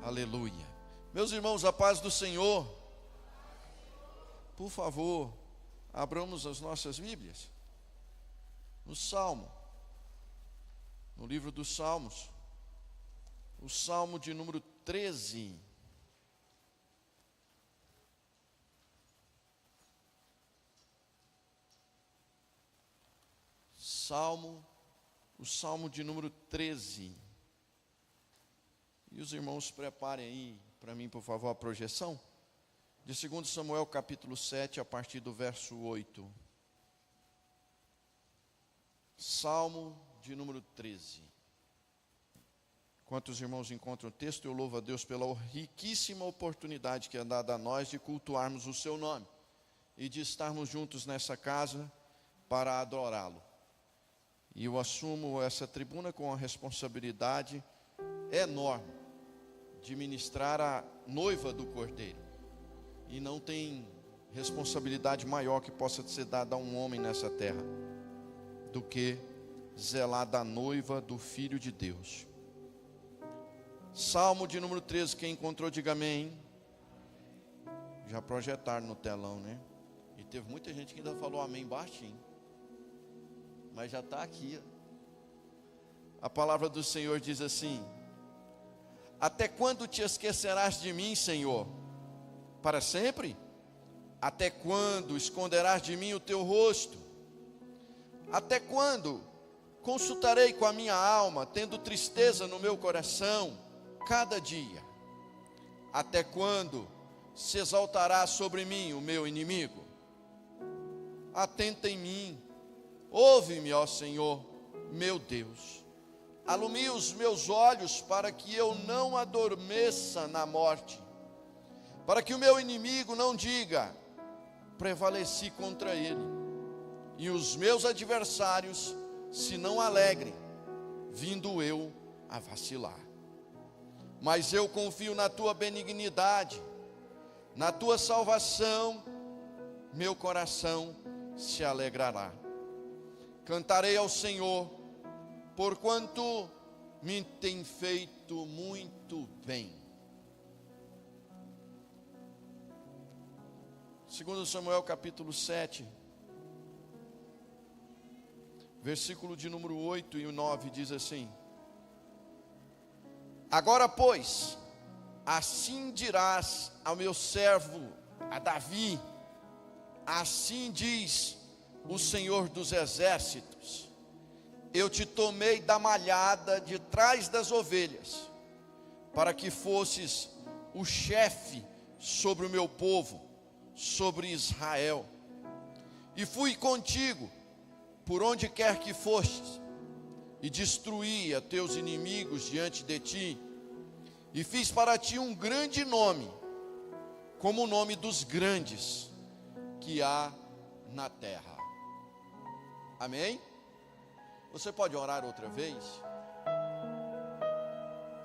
Aleluia. Meus irmãos, a paz do Senhor. Por favor, abramos as nossas Bíblias. No Salmo, no livro dos Salmos, o Salmo de número 13. O Salmo de número 13. E os irmãos preparem aí para mim, por favor, a projeção. De 2 Samuel capítulo 7, a partir do verso 8. Salmo de número 13. Enquanto os irmãos encontram o texto, eu louvo a Deus pela riquíssima oportunidade que é dada a nós de cultuarmos o seu nome e de estarmos juntos nessa casa para adorá-lo. E eu assumo essa tribuna com a responsabilidade enorme de ministrar a noiva do Cordeiro. E não tem responsabilidade maior que possa ser dada a um homem nessa terra do que zelar da noiva do Filho de Deus. Salmo de número 13, quem encontrou, diga amém. Já projetaram no telão, né? E teve muita gente que ainda falou amém baixinho. Mas já está aqui. A palavra do Senhor diz assim: até quando te esquecerás de mim, Senhor? Para sempre? Até quando esconderás de mim o teu rosto? Até quando consultarei com a minha alma, tendo tristeza no meu coração, cada dia? Até quando se exaltará sobre mim o meu inimigo? Atenta em mim, ouve-me, ó Senhor, meu Deus. Alumia os meus olhos para que eu não adormeça na morte, para que o meu inimigo não diga: prevaleci contra ele, e os meus adversários se não alegrem, vindo eu a vacilar. Mas eu confio na tua benignidade, na tua salvação, meu coração se alegrará. Cantarei ao Senhor, porquanto me tem feito muito bem. 2 Samuel capítulo 7, versículo de número 8 e 9 diz assim: agora, pois, assim dirás ao meu servo, a Davi, assim diz o Senhor dos exércitos: eu te tomei da malhada de trás das ovelhas, para que fosses o chefe sobre o meu povo, sobre Israel. E fui contigo por onde quer que fostes, e destruí a teus inimigos diante de ti, e fiz para ti um grande nome, como o nome dos grandes que há na terra. Amém? Você pode orar outra vez?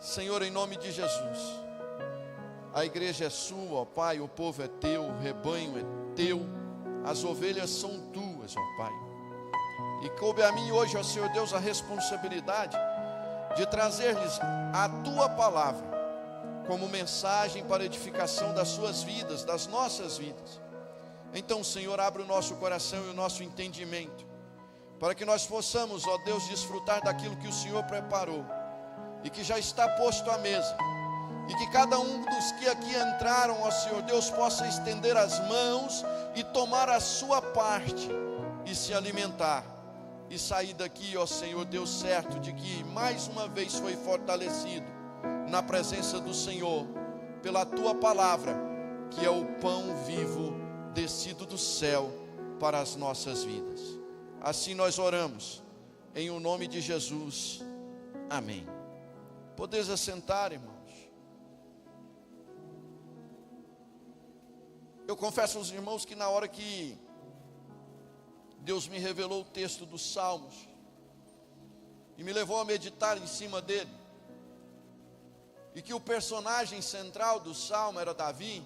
Senhor, em nome de Jesus, a igreja é sua, ó Pai, o povo é teu, o rebanho é teu, as ovelhas são tuas, ó Pai. E coube a mim hoje, ó Senhor Deus, a responsabilidade de trazer-lhes a tua palavra como mensagem para edificação das suas vidas, das nossas vidas. Então, Senhor, abre o nosso coração e o nosso entendimento, para que nós possamos, ó Deus, desfrutar daquilo que o Senhor preparou e que já está posto à mesa, e que cada um dos que aqui entraram, ó Senhor Deus, possa estender as mãos e tomar a sua parte e se alimentar e sair daqui, ó Senhor Deus, certo de que mais uma vez foi fortalecido na presença do Senhor pela tua palavra, que é o pão vivo descido do céu para as nossas vidas. Assim nós oramos, em o nome de Jesus, amém. Podeis assentar, irmãos. Eu confesso aos irmãos que na hora que Deus me revelou o texto dos Salmos, e me levou a meditar em cima dele, e que o personagem central do Salmo era Davi,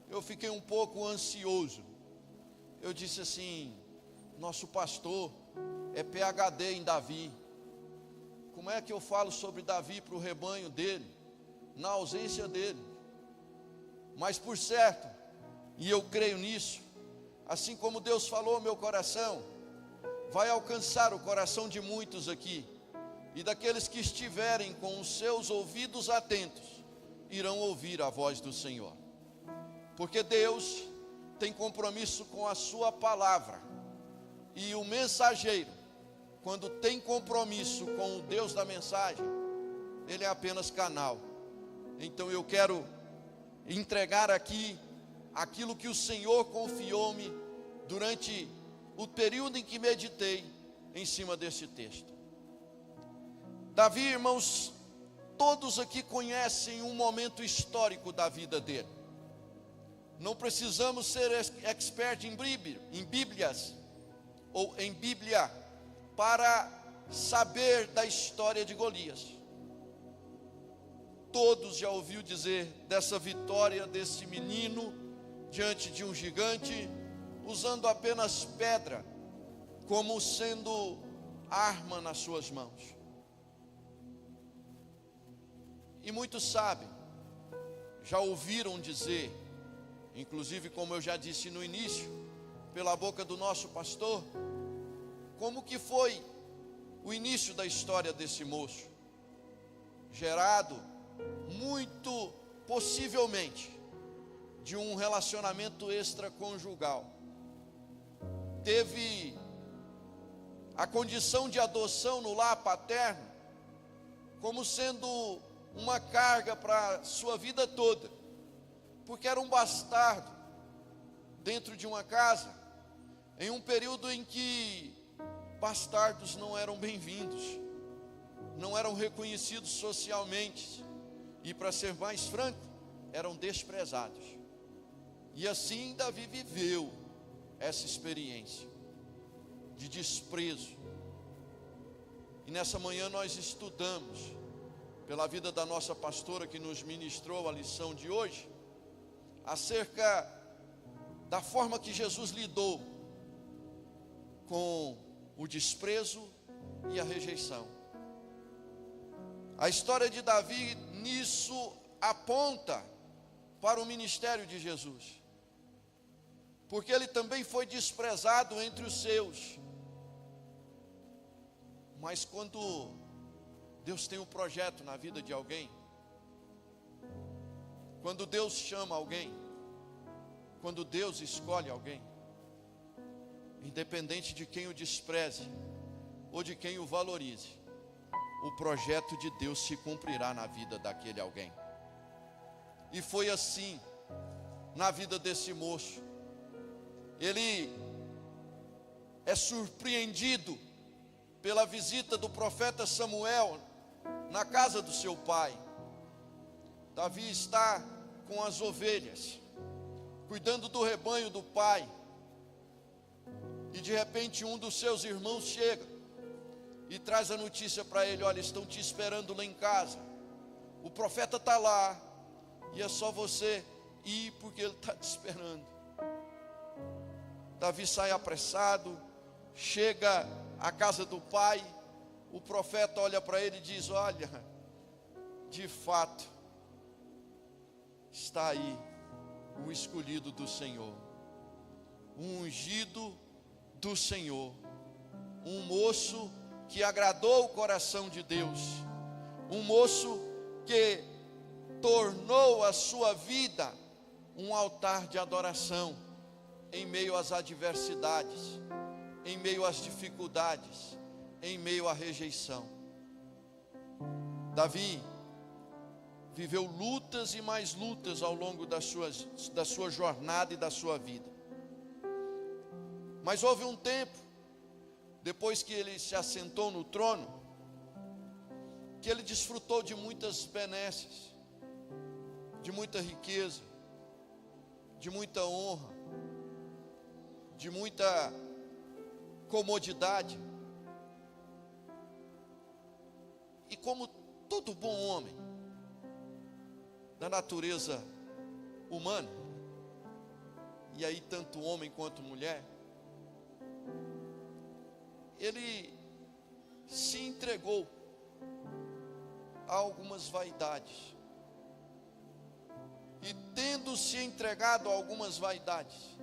eu fiquei um pouco ansioso. Eu disse assim: nosso pastor é PhD em Davi, como é que eu falo sobre Davi para o rebanho dele, na ausência dele? Mas por certo, e eu creio nisso, assim como Deus falou ao meu coração, vai alcançar o coração de muitos aqui, e daqueles que estiverem com os seus ouvidos atentos, irão ouvir a voz do Senhor. Porque Deus tem compromisso com a sua palavra, e o mensageiro, quando tem compromisso com o Deus da mensagem, ele é apenas canal. Então eu quero entregar aqui aquilo que o Senhor confiou-me durante o período em que meditei em cima desse texto. Davi, irmãos, todos aqui conhecem um momento histórico da vida dele. Não precisamos ser expert em Bíblias ou em Bíblia para saber da história de Golias. Todos já ouviram dizer dessa vitória desse menino diante de um gigante, usando apenas pedra como sendo arma nas suas mãos. E muitos sabem, já ouviram dizer, inclusive como eu já disse no início, pela boca do nosso pastor, como que foi o início da história desse moço, gerado muito possivelmente de um relacionamento extraconjugal. Teve a condição de adoção no lar paterno como sendo uma carga para sua vida toda, porque era um bastardo dentro de uma casa, em um período em que bastardos não eram bem-vindos, não eram reconhecidos socialmente, e para ser mais franco, eram desprezados. E assim Davi viveu essa experiência de desprezo. E nessa manhã nós estudamos, pela vida da nossa pastora que nos ministrou a lição de hoje, acerca da forma que Jesus lidou com o desprezo e a rejeição. A história de Davi nisso aponta para o ministério de Jesus, porque ele também foi desprezado entre os seus. Mas quando Deus tem um projeto na vida de alguém, quando Deus chama alguém, quando Deus escolhe alguém, independente de quem o despreze ou de quem o valorize, o projeto de Deus se cumprirá na vida daquele alguém. E foi assim na vida desse moço. Ele é surpreendido pela visita do profeta Samuel na casa do seu pai. Davi está com as ovelhas, cuidando do rebanho do pai, e de repente um dos seus irmãos chega e traz a notícia para ele: olha, estão te esperando lá em casa, o profeta está lá, e é só você ir porque ele está te esperando. Davi sai apressado, chega à casa do pai, o profeta olha para ele e diz: olha, de fato, está aí o escolhido do Senhor, o ungido do Senhor, um moço que agradou o coração de Deus, um moço que tornou a sua vida um altar de adoração, em meio às adversidades, em meio às dificuldades, em meio à rejeição. Davi viveu lutas e mais lutas ao longo da sua jornada e da sua vida. Mas houve um tempo, depois que ele se assentou no trono, que ele desfrutou de muitas benesses, de muita riqueza, de muita honra, de muita comodidade. E como todo bom homem da natureza humana, e aí tanto homem quanto mulher, ele se entregou a algumas vaidades. E tendo se entregado a algumas vaidades,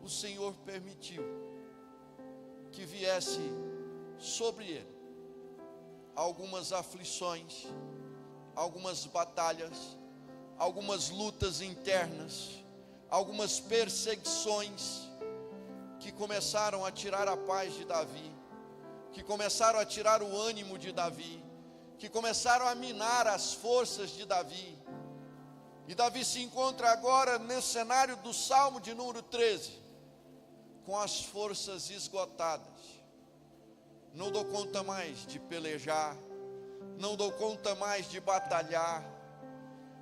o Senhor permitiu que viesse sobre ele algumas aflições, algumas batalhas, algumas lutas internas, algumas perseguições que começaram a tirar a paz de Davi, que começaram a tirar o ânimo de Davi, que começaram a minar as forças de Davi. E Davi se encontra agora nesse cenário do Salmo de número 13, com as forças esgotadas. Não dou conta mais de pelejar, não dou conta mais de batalhar,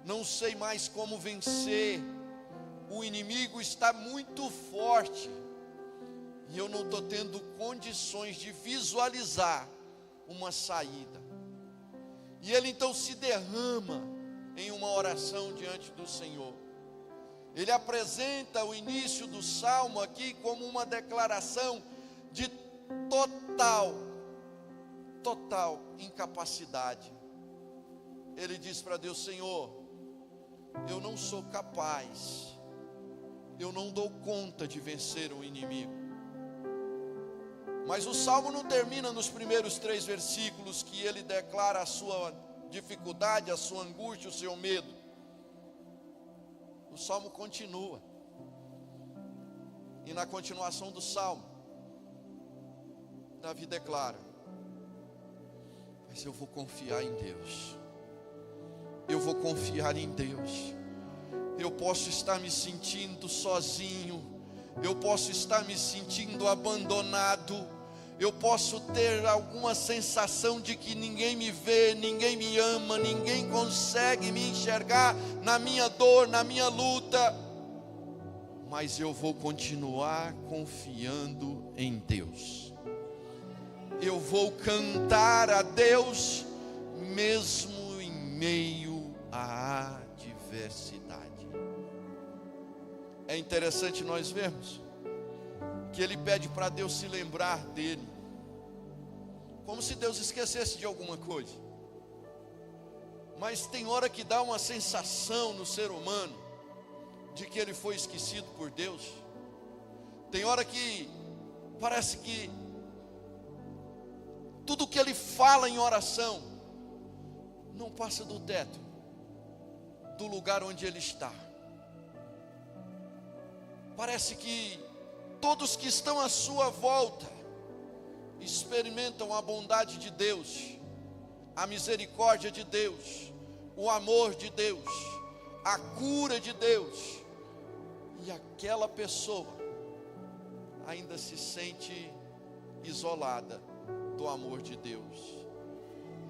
não sei mais como vencer, o inimigo está muito forte, e eu não estou tendo condições de visualizar uma saída. E ele então se derrama em uma oração diante do Senhor. Ele apresenta o início do Salmo aqui como uma declaração de total incapacidade. Ele diz para Deus: Senhor, eu não sou capaz, eu não dou conta de vencer o inimigo. Mas o Salmo não termina nos primeiros 3 versículos que ele declara a sua dificuldade, a sua angústia, o seu medo. O Salmo continua. E na continuação do Salmo, Davi declara: mas eu vou confiar em Deus. Eu vou confiar em Deus. Eu posso estar me sentindo sozinho, eu posso estar me sentindo abandonado, eu posso ter alguma sensação de que ninguém me vê, ninguém me ama, ninguém consegue me enxergar na minha dor, na minha luta, mas eu vou continuar confiando em Deus. Eu vou cantar a Deus mesmo em meio à adversidade. É interessante nós vermos que ele pede para Deus se lembrar dele, como se Deus esquecesse de alguma coisa. Mas tem hora que dá uma sensação no ser humano de que ele foi esquecido por Deus. Tem hora que parece que tudo que ele fala em oração não passa do teto do lugar onde ele está. Parece que todos que estão à sua volta experimentam a bondade de Deus, a misericórdia de Deus, o amor de Deus, a cura de Deus, e aquela pessoa ainda se sente isolada do amor de Deus,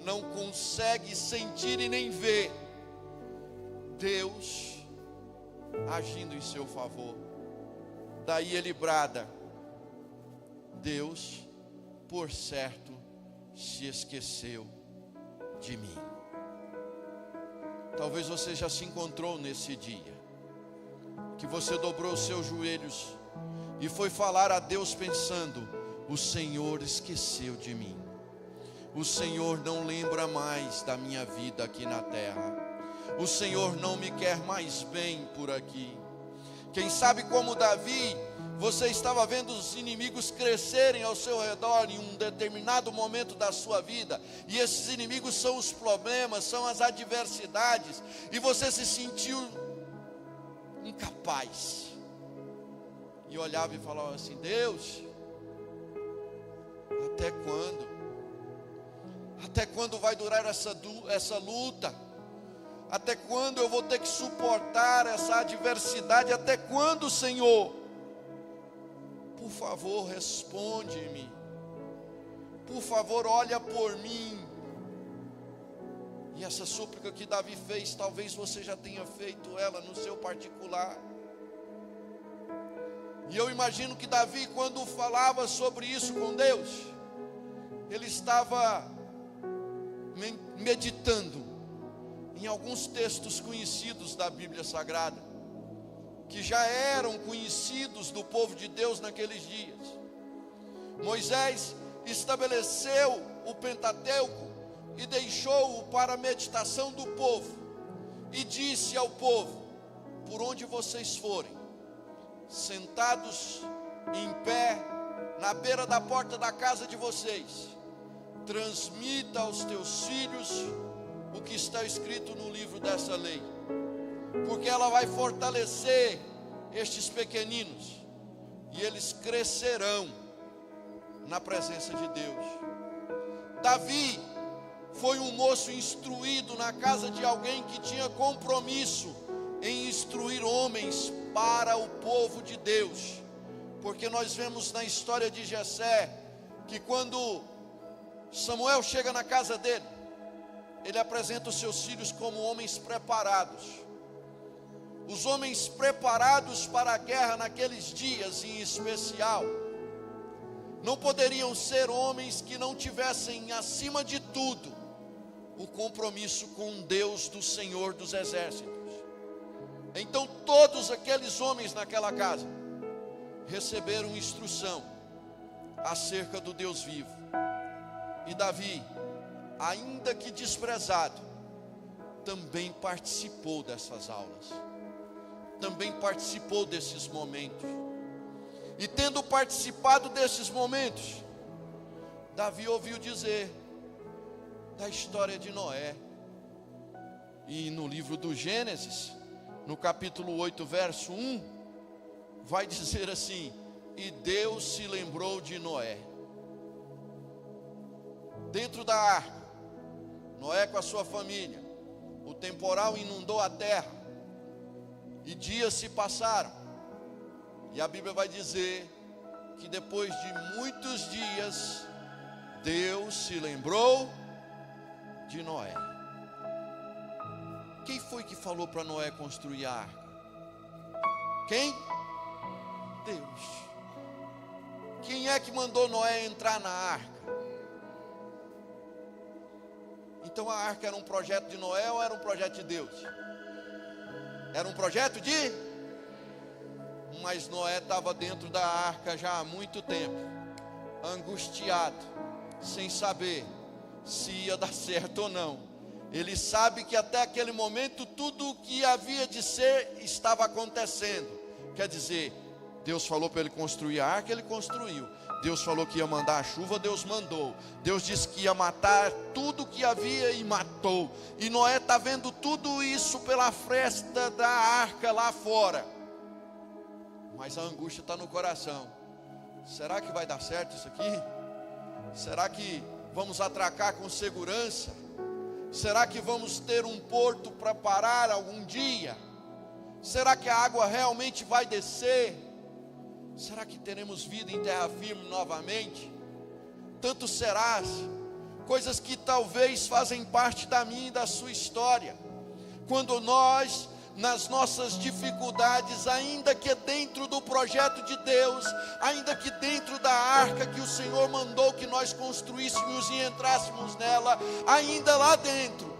não consegue sentir e nem ver Deus agindo em seu favor. Daí ele brada: Deus, por certo, se esqueceu de mim. Talvez você já se encontrou nesse dia, que você dobrou os seus joelhos e foi falar a Deus pensando: o Senhor esqueceu de mim, o Senhor não lembra mais da minha vida aqui na terra, o Senhor não me quer mais bem por aqui. Quem sabe, como Davi, você estava vendo os inimigos crescerem ao seu redor em um determinado momento da sua vida, e esses inimigos são os problemas, são as adversidades, e você se sentiu incapaz, e olhava e falava assim: Deus, até quando? Até quando vai durar essa luta? Até quando eu vou ter que suportar essa adversidade? Até quando, Senhor? Por favor, responde-me. Por favor, olha por mim. E essa súplica que Davi fez, talvez você já tenha feito ela no seu particular. E eu imagino que Davi, quando falava sobre isso com Deus, ele estava meditando em alguns textos conhecidos da Bíblia Sagrada, que já eram conhecidos do povo de Deus naqueles dias. Moisés estabeleceu o Pentateuco, e deixou-o para a meditação do povo, e disse ao povo: por onde vocês forem, sentados em pé, na beira da porta da casa de vocês, transmita aos teus filhos o que está escrito no livro dessa lei, porque ela vai fortalecer estes pequeninos, e eles crescerão na presença de Deus. Davi foi um moço instruído na casa de alguém que tinha compromisso em instruir homens para o povo de Deus, porque nós vemos na história de Jessé, que quando Samuel chega na casa dele, ele apresenta os seus filhos como homens preparados. Os homens preparados para a guerra naqueles dias em especial, não poderiam ser homens que não tivessem, acima de tudo, o compromisso com Deus do Senhor dos Exércitos. Então todos aqueles homens naquela casa receberam instrução acerca do Deus vivo. E Davi, ainda que desprezado, também participou dessas aulas, também participou desses momentos. E tendo participado desses momentos, Davi ouviu dizer da história de Noé. E no livro do Gênesis, no capítulo 8, verso 1, vai dizer assim: e Deus se lembrou de Noé. Dentro da arca, Noé com a sua família, o temporal inundou a terra, e dias se passaram, e a Bíblia vai dizer que depois de muitos dias, Deus se lembrou de Noé. Quem foi que falou para Noé construir a arca? Quem? Deus. Quem é que mandou Noé entrar na arca? Então a arca era um projeto de Noé ou era um projeto de Deus? Era um projeto de... Mas Noé estava dentro da arca já há muito tempo, angustiado, sem saber se ia dar certo ou não. Ele sabe que até aquele momento tudo o que havia de ser estava acontecendo. Quer dizer, Deus falou para ele construir a arca, ele construiu. Deus falou que ia mandar a chuva, Deus mandou. Deus disse que ia matar tudo que havia e matou. E Noé está vendo tudo isso pela fresta da arca lá fora. Mas a angústia está no coração. Será que vai dar certo isso aqui? Será que vamos atracar com segurança? Será que vamos ter um porto para parar algum dia? Será que a água realmente vai descer? Será que teremos vida em terra firme novamente? Tanto serás, coisas que talvez fazem parte da minha e da sua história. Quando nós, nas nossas dificuldades, ainda que dentro do projeto de Deus, ainda que dentro da arca que o Senhor mandou que nós construíssemos e entrássemos nela, ainda lá dentro,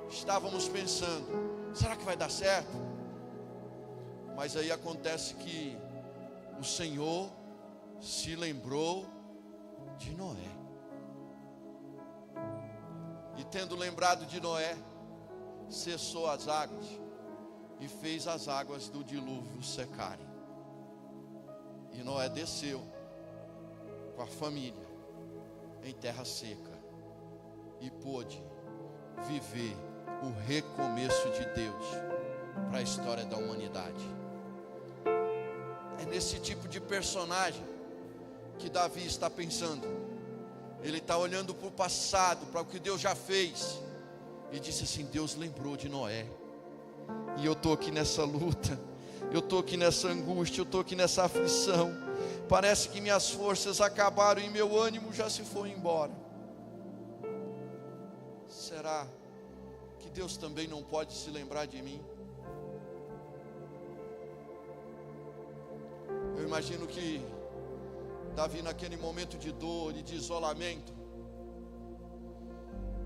estávamos pensando, será que vai dar certo? Mas aí acontece que o Senhor se lembrou de Noé. E tendo lembrado de Noé, cessou as águas e fez as águas do dilúvio secarem. E Noé desceu com a família em terra seca e pôde viver o recomeço de Deus para a história da humanidade. É nesse tipo de personagem que Davi está pensando. Ele está olhando para o passado, para o que Deus já fez, e disse assim: Deus lembrou de Noé. E eu estou aqui nessa luta, eu estou aqui nessa angústia, eu estou aqui nessa aflição. Parece que minhas forças acabaram e meu ânimo já se foi embora. Será que Deus também não pode se lembrar de mim? Eu imagino que Davi, naquele momento de dor e de isolamento,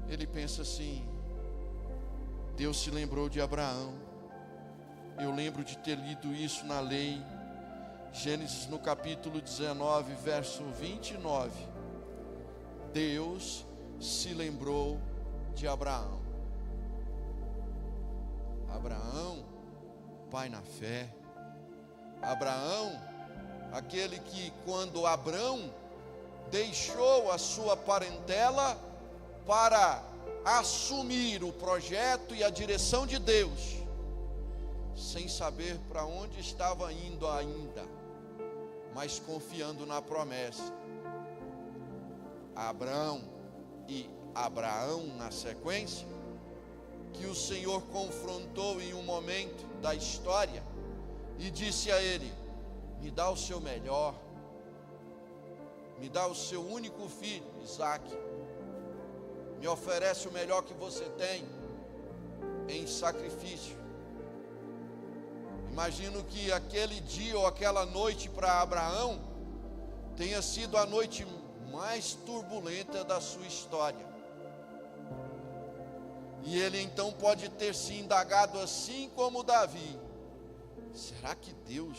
ele pensa assim: Deus se lembrou de Abraão. Eu lembro de ter lido isso na lei, Gênesis no capítulo 19, verso 29. Deus se lembrou de Abraão. Abraão, pai na fé. Abraão, aquele que quando Abrão deixou a sua parentela para assumir o projeto e a direção de Deus, sem saber para onde estava indo ainda, mas confiando na promessa. Abrão e Abraão na sequência, que o Senhor confrontou em um momento da história e disse a ele: me dá o seu melhor, me dá o seu único filho, Isaque, me oferece o melhor que você tem em sacrifício. Imagino que aquele dia ou aquela noite para Abraão tenha sido a noite mais turbulenta da sua história. E ele então pode ter se indagado assim como Davi: será que Deus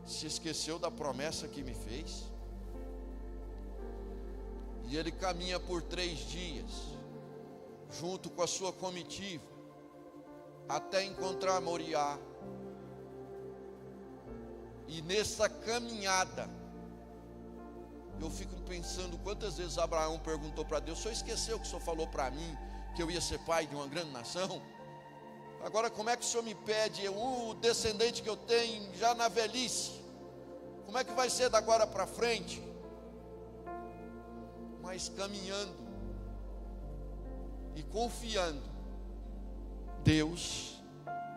se esqueceu da promessa que me fez? E ele caminha por 3 dias, junto com a sua comitiva, até encontrar Moriá. E nessa caminhada, eu fico pensando quantas vezes Abraão perguntou para Deus: o senhor esqueceu que o senhor falou para mim que eu ia ser pai de uma grande nação? Agora como é que o senhor me pede o descendente que eu tenho já na velhice? Como é que vai ser da agora para frente? Mas caminhando e confiando, Deus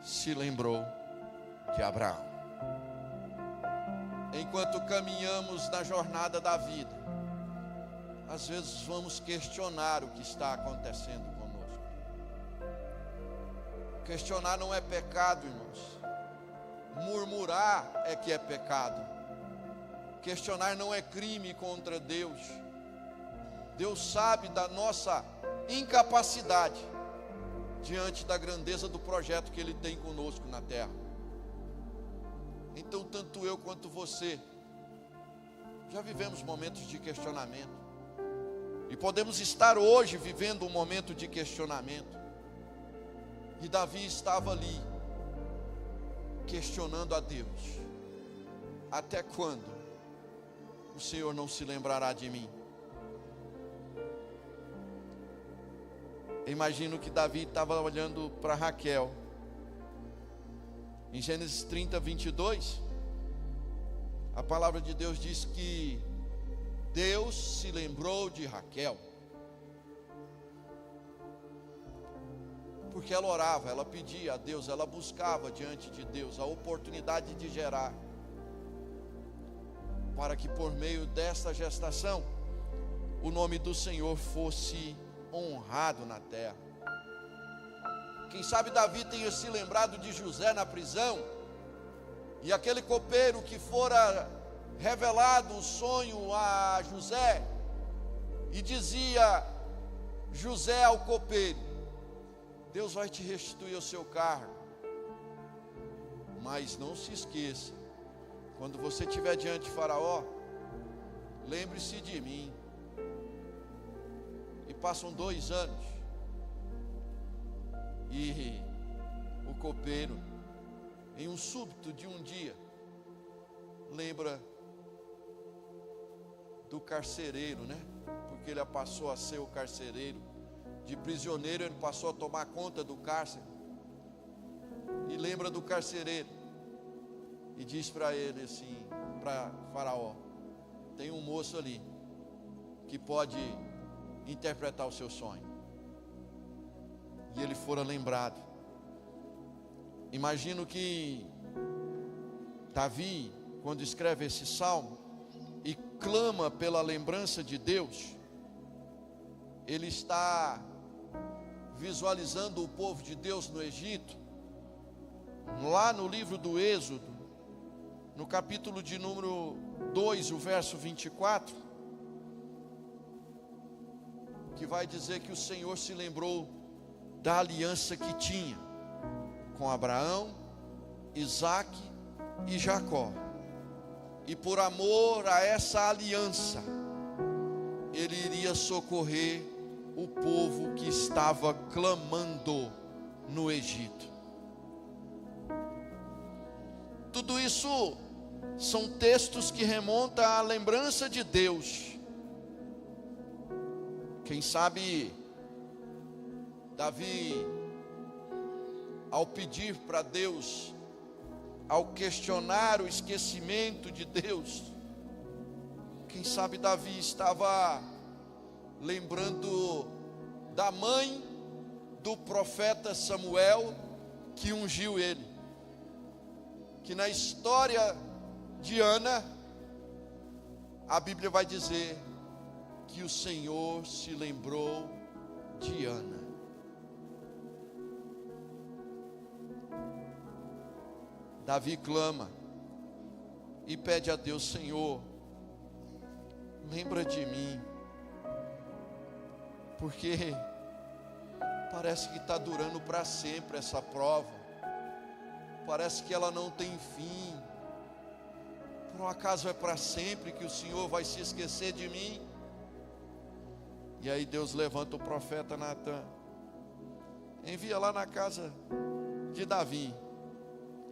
se lembrou de Abraão. Enquanto caminhamos na jornada da vida, às vezes vamos questionar o que está acontecendo conosco. Questionar não é pecado, irmãos. Murmurar é que é pecado. Questionar não é crime contra Deus. Deus sabe da nossa incapacidade diante da grandeza do projeto que Ele tem conosco na terra. Então, tanto eu quanto você já vivemos momentos de questionamento, e podemos estar hoje vivendo um momento de questionamento. E Davi estava ali questionando a Deus: até quando o Senhor não se lembrará de mim? Eu imagino que Davi estava olhando para Raquel. Em Gênesis 30, 22, a palavra de Deus diz que Deus se lembrou de Raquel, porque ela orava, ela pedia a Deus, ela buscava diante de Deus a oportunidade de gerar, para que por meio desta gestação o nome do Senhor fosse honrado na terra. Quem sabe Davi tenha se lembrado de José na prisão, e aquele copeiro que fora revelado o sonho a José, e dizia José ao copeiro: Deus vai te restituir o seu cargo, mas não se esqueça, quando você estiver diante de Faraó, lembre-se de mim. E passam 2 anos, e o copeiro, em um súbito de um dia, lembra do carcereiro, né? Porque ele passou a ser o carcereiro. De prisioneiro ele passou a tomar conta do cárcere. E lembra do carcereiro e diz para ele assim, para Faraó: tem um moço ali que pode interpretar o seu sonho. E ele fora lembrado. Imagino que Davi, quando escreve esse salmo e clama pela lembrança de Deus, ele está visualizando o povo de Deus no Egito, lá no livro do Êxodo, no capítulo de número 2, o verso 24, que vai dizer que o Senhor se lembrou da aliança que tinha com Abraão, Isaque e Jacó, e por amor a essa aliança, Ele iria socorrer o povo que estava clamando no Egito. Tudo isso são textos que remontam à lembrança de Deus. Quem sabe Davi, ao pedir para Deus, ao questionar o esquecimento de Deus, quem sabe Davi estava lembrando da mãe do profeta Samuel, que ungiu ele. Que na história de Ana, a Bíblia vai dizer que o Senhor se lembrou de Ana. Davi clama e pede a Deus: Senhor, lembra de mim, porque parece que está durando para sempre essa prova, parece que ela não tem fim. Por um acaso é para sempre que o Senhor vai se esquecer de mim? E aí Deus levanta o profeta Natã, envia lá na casa de Davi,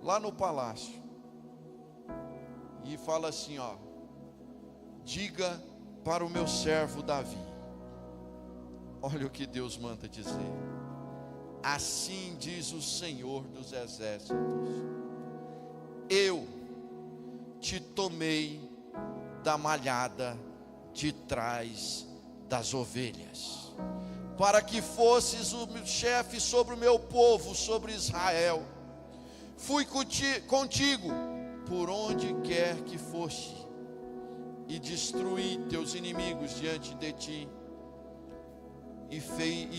lá no palácio, e fala assim: ó, diga para o meu servo Davi. Olha o que Deus manda dizer: assim diz o Senhor dos exércitos, eu te tomei da malhada de trás das ovelhas, para que fosses o chefe sobre o meu povo, sobre Israel. Fui contigo por onde quer que foste, e destruí teus inimigos diante de ti, e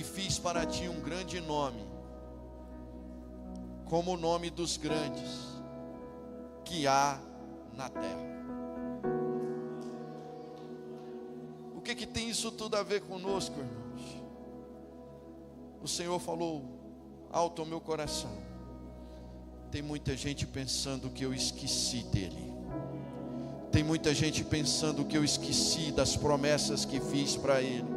fiz para ti um grande nome, como o nome dos grandes que há na terra. O que tem isso tudo a ver conosco, irmãos? O Senhor falou alto ao meu coração: tem muita gente pensando que eu esqueci dele. Tem muita gente pensando que eu esqueci das promessas que fiz para ele.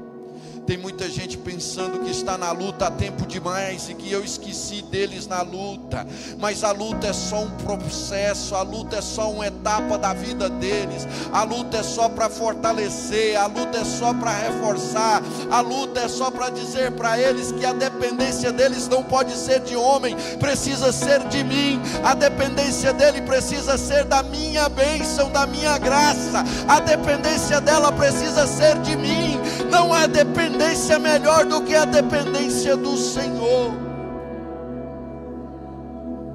Tem muita gente pensando que está na luta há tempo demais e que eu esqueci deles na luta. Mas a luta é só um processo, a luta é só uma etapa da vida deles. A luta é só para fortalecer, a luta é só para reforçar, a luta é só para dizer para eles que a dependência deles não pode ser de homem, precisa ser de mim. A dependência dele precisa ser da minha bênção, da minha graça. A dependência dela precisa ser de mim. Não há dependência melhor do que a dependência do Senhor.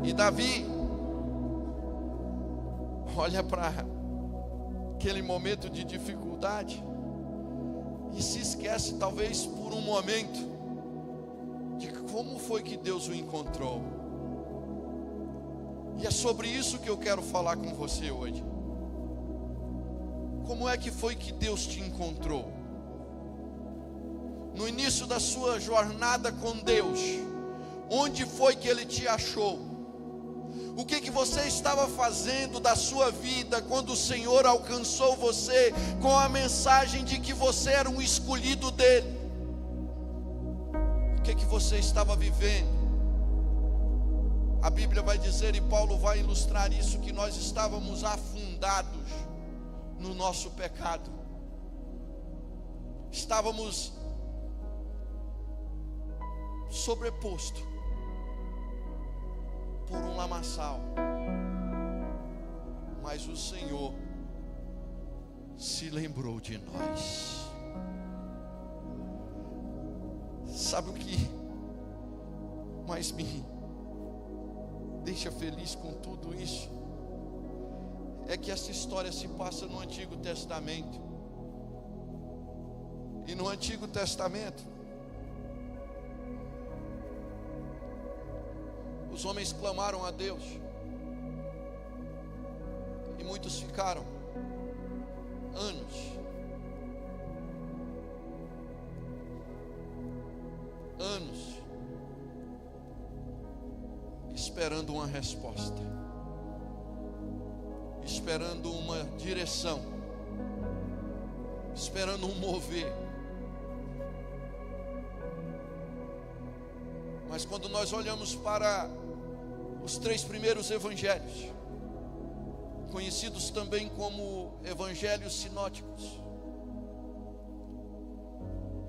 E Davi olha para aquele momento de dificuldade e se esquece, talvez por um momento, de como foi que Deus o encontrou. E é sobre isso que eu quero falar com você hoje. Como é que foi que Deus te encontrou? No início da sua jornada com Deus, onde foi que Ele te achou? O que você estava fazendo da sua vida quando o Senhor alcançou você com a mensagem de que você era um escolhido dEle? O que você estava vivendo? A Bíblia vai dizer, e Paulo vai ilustrar isso, que nós estávamos afundados no nosso pecado. Estávamos sobreposto por um lamaçal, mas o Senhor se lembrou de nós. Sabe o que mais me deixa feliz com tudo isso? É que essa história se passa no Antigo Testamento. E no Antigo Testamento, os homens clamaram a Deus, e muitos ficaram anos esperando uma resposta, esperando uma direção, esperando um mover. Mas quando nós olhamos para os 3 primeiros evangelhos, conhecidos também como evangelhos sinóticos,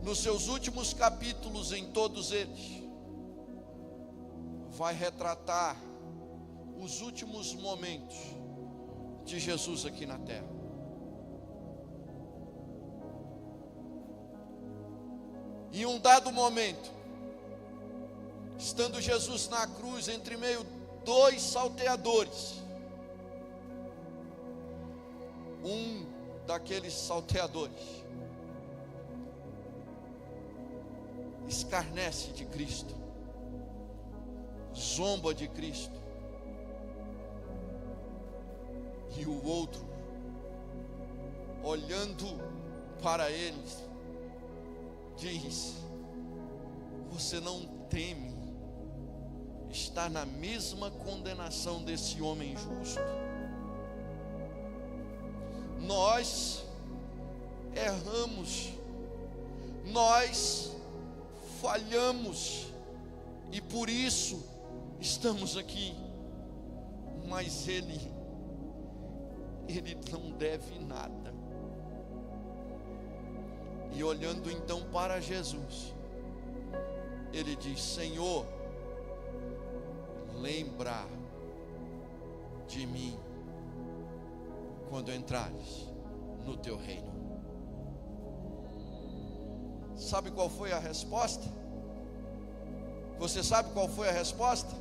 nos seus últimos capítulos, em todos eles, vai retratar os últimos momentos de Jesus aqui na terra. Em um dado momento, estando Jesus na cruz, entre meio 2 salteadores, um daqueles salteadores escarnece de Cristo, zomba de Cristo, e o outro, olhando para eles, diz: você não teme estar na mesma condenação desse homem justo? Nós erramos, nós falhamos, e por isso estamos aqui, mas ele não deve nada. E olhando então para Jesus, ele diz: Senhor, lembra de mim quando entrares no teu reino. Sabe qual foi a resposta? Você sabe qual foi a resposta?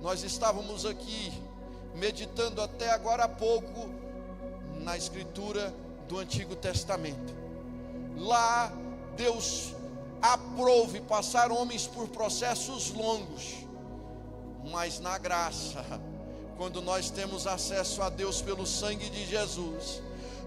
Nós estávamos aqui meditando até agora há pouco na escritura do Antigo Testamento. Lá Deus aprove passar homens por processos longos, mas na graça, quando nós temos acesso a Deus pelo sangue de Jesus,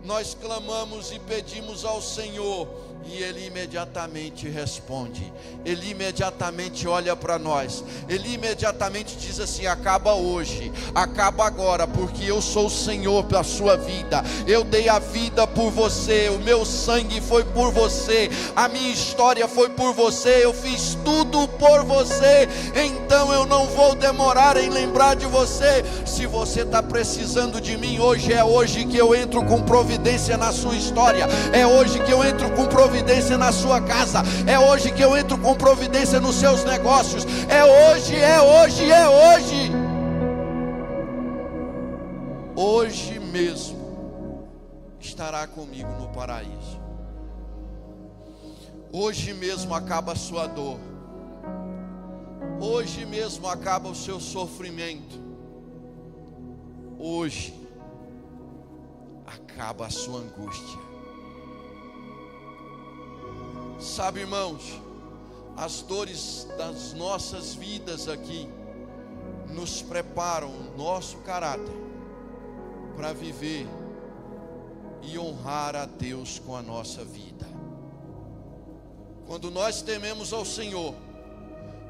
nós clamamos e pedimos ao Senhor, e Ele imediatamente responde. Ele imediatamente olha para nós. Ele imediatamente diz assim: acaba hoje, acaba agora, porque eu sou o Senhor da sua vida. Eu dei a vida por você, o meu sangue foi por você, a minha história foi por você, eu fiz tudo por você. Então eu não vou demorar em lembrar de você. Se você está precisando de mim, hoje é hoje que eu entro com providência na sua história. É hoje que eu entro com providência na sua casa. É hoje que eu entro com providência nos seus negócios. É hoje, é hoje, é hoje. Hoje mesmo estará comigo no paraíso. Hoje mesmo acaba a sua dor. Hoje mesmo acaba o seu sofrimento. Hoje acaba a sua angústia. Sabe, irmãos, as dores das nossas vidas aqui nos preparam o nosso caráter para viver e honrar a Deus com a nossa vida. Quando nós tememos ao Senhor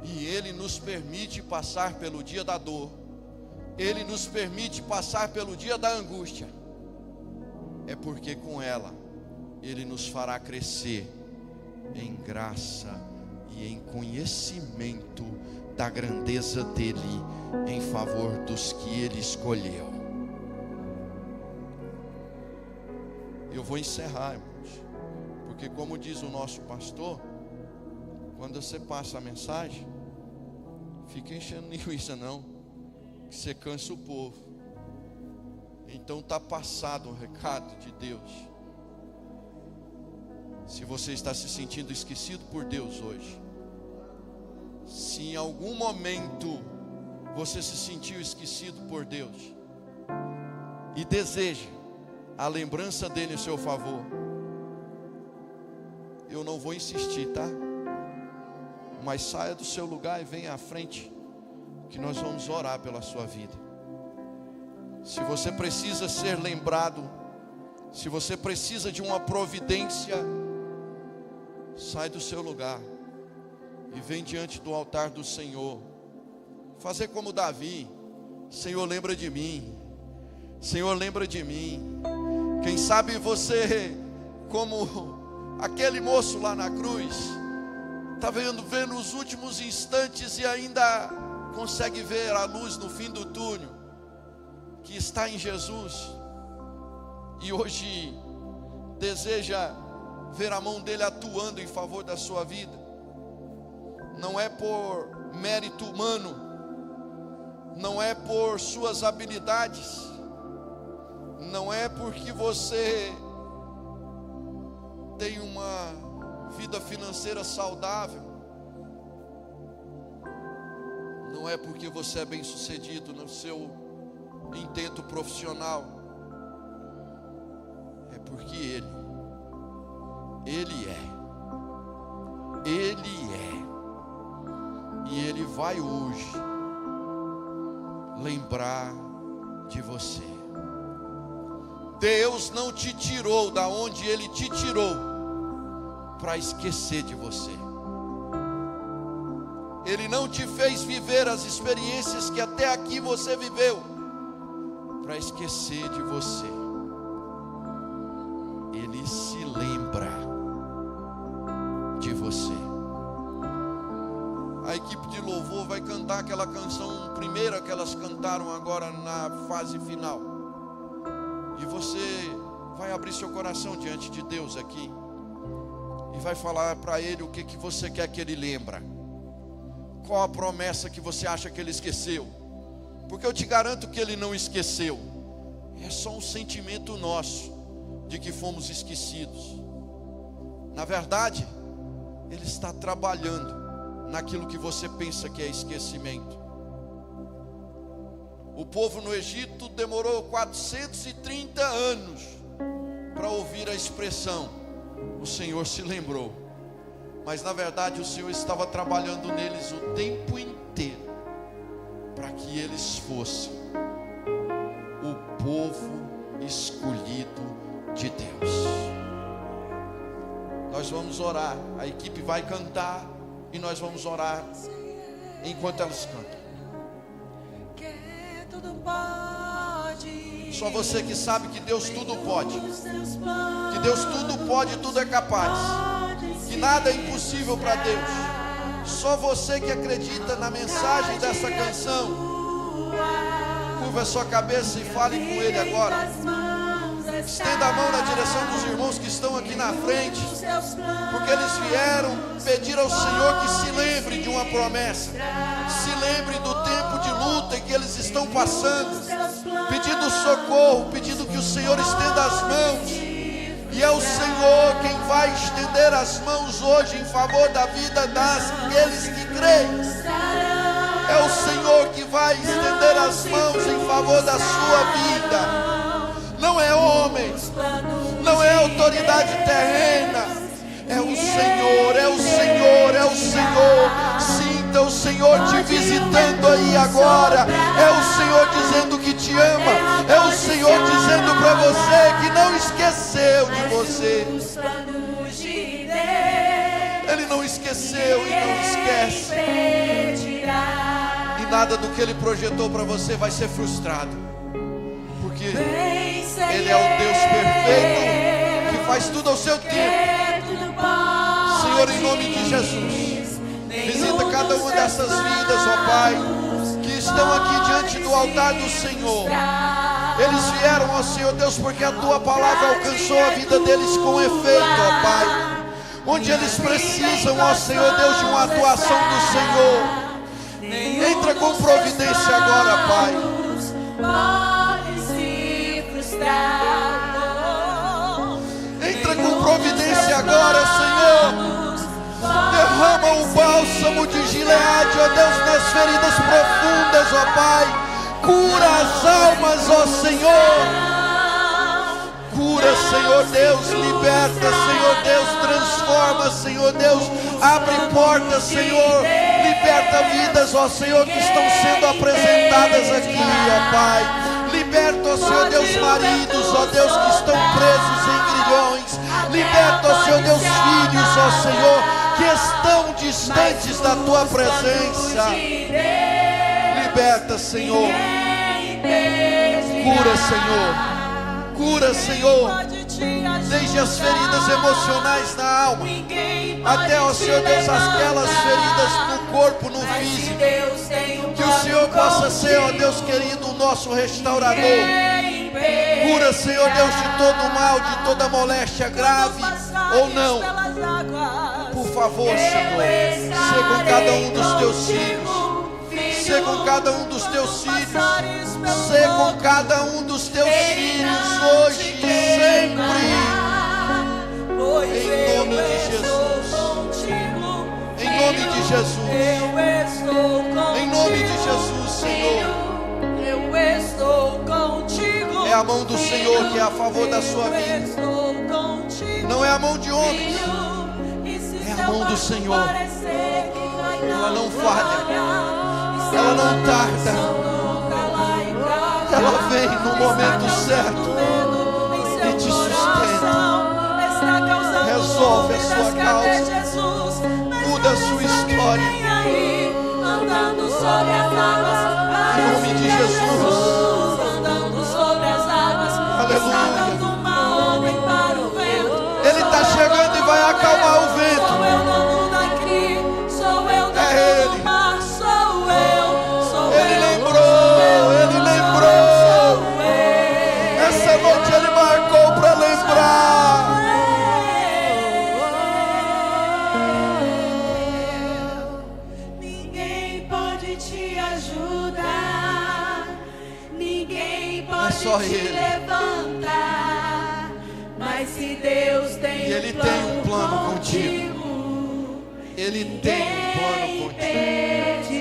e Ele nos permite passar pelo dia da dor, Ele nos permite passar pelo dia da angústia, é porque com ela Ele nos fará crescer em graça e em conhecimento da grandeza dele em favor dos que ele escolheu. Eu vou encerrar, irmãos, porque como diz o nosso pastor, quando você passa a mensagem, fica enchendo linguiça não, que você cansa o povo. Então está passado o recado de Deus. Se você está se sentindo esquecido por Deus hoje, se em algum momento você se sentiu esquecido por Deus e deseja a lembrança dele em seu favor, eu não vou insistir, tá? Mas saia do seu lugar e venha à frente, que nós vamos orar pela sua vida. Se você precisa ser lembrado, se você precisa de uma providência, sai do seu lugar e vem diante do altar do Senhor. Fazer como Davi: Senhor, lembra de mim. Senhor, lembra de mim. Quem sabe você, como aquele moço lá na cruz, está vendo os últimos instantes e ainda consegue ver a luz no fim do túnel, que está em Jesus, e hoje deseja ver a mão dele atuando em favor da sua vida. Não é por mérito humano, não é por suas habilidades, não é porque você tem uma vida financeira saudável, não é porque você é bem sucedido no seu intento profissional, é porque Ele é, e Ele vai hoje lembrar de você. Deus não te tirou da onde Ele te tirou para esquecer de você. Ele não te fez viver as experiências que até aqui você viveu para esquecer de você. Ele se lembra de você. A equipe de louvor vai cantar aquela canção primeira que elas cantaram agora na fase final. E você vai abrir seu coração diante de Deus aqui e vai falar para Ele o que você quer que Ele lembra. Qual a promessa que você acha que Ele esqueceu? Porque eu te garanto que Ele não esqueceu. É só um sentimento nosso de que fomos esquecidos. Na verdade, Ele está trabalhando naquilo que você pensa que é esquecimento. O povo no Egito demorou 430 anos para ouvir a expressão: o Senhor se lembrou. Mas na verdade o Senhor estava trabalhando neles o tempo inteiro, para que eles fossem o povo escolhido de Deus. Nós vamos orar, a equipe vai cantar e nós vamos orar enquanto elas cantam. Só você que sabe que Deus tudo pode, que Deus tudo pode, tudo é capaz, que nada é impossível para Deus. Só você que acredita na mensagem dessa canção, curva a sua cabeça e fale com Ele agora. Estenda a mão na direção dos irmãos que estão aqui na frente, porque eles vieram pedir ao Senhor que se lembre de uma promessa, se lembre do tempo de luta que eles estão passando, pedindo socorro, pedindo que o Senhor estenda as mãos. E é o Senhor quem vai estender as mãos hoje em favor da vida daqueles que creem. É o Senhor que vai estender as mãos em favor da sua vida. Não é homem, não é autoridade terrena, é o Senhor, é o Senhor, é o Senhor. Sinta o Senhor te visitando aí agora. É o Senhor dizendo que te ama. É o Senhor dizendo para você que não esqueceu de você. Ele não esqueceu e não esquece. E nada do que Ele projetou para você vai ser frustrado, porque Ele é o Deus perfeito que faz tudo ao seu tempo. Senhor, em nome de Jesus, visita cada uma dessas vidas, ó Pai, que estão aqui diante do altar do Senhor. Eles vieram, ó Senhor Deus, porque a Tua palavra alcançou a vida deles com efeito, ó Pai. Onde eles precisam, ó Senhor Deus, de uma atuação do Senhor. Entra com providência agora, Pai. Entra com providência agora, Senhor. Derrama o bálsamo de Gileade, ó Deus, nas feridas profundas, ó Pai. Cura as almas, ó Senhor. Cura, Senhor Deus, liberta, Senhor Deus, transforma, Senhor Deus, abre portas, Senhor, liberta vidas, ó Senhor, que estão sendo apresentadas aqui, ó Pai. Liberta, ó Senhor Deus, maridos, ó Deus, que estão presos em grilhões. Liberta, ó Senhor Deus, filhos, ó Senhor, que estão distantes da Tua presença. Liberta, Senhor. Cura, Senhor. Cura, Senhor. desde as feridas emocionais na alma, até, ó Senhor Deus, aquelas feridas no corpo, no físico. Que o Senhor possa ser, ó Deus querido, o nosso restaurador. Cura, Senhor Deus, de todo mal, de toda moléstia grave ou não. Por favor, Senhor, ser com cada um dos teus filhos. Ser com cada um dos teus filhos. Ser com cada um dos teus filhos hoje e sempre. Em nome de Jesus. Em nome de Jesus. Em nome de Jesus, Senhor. Eu estou contigo. É a mão do Senhor que é a favor da sua vida. Não é a mão de homens. É a mão do Senhor. Ela não falha. Ela não tarda. Ela vem no momento certo e te sustenta. Resolve a sua causa. Muda a sua história. Em nome de Jesus. Aleluia. Ele está chegando e vai acalmar o vento. É Ele. Ele lembrou. Essa noite Ele marcou para lembrar. Ninguém pode te ajudar. Ninguém pode só te Ele. levantar. Mas se Deus tem E Ele tem um plano contigo. Ele tem um plano contigo.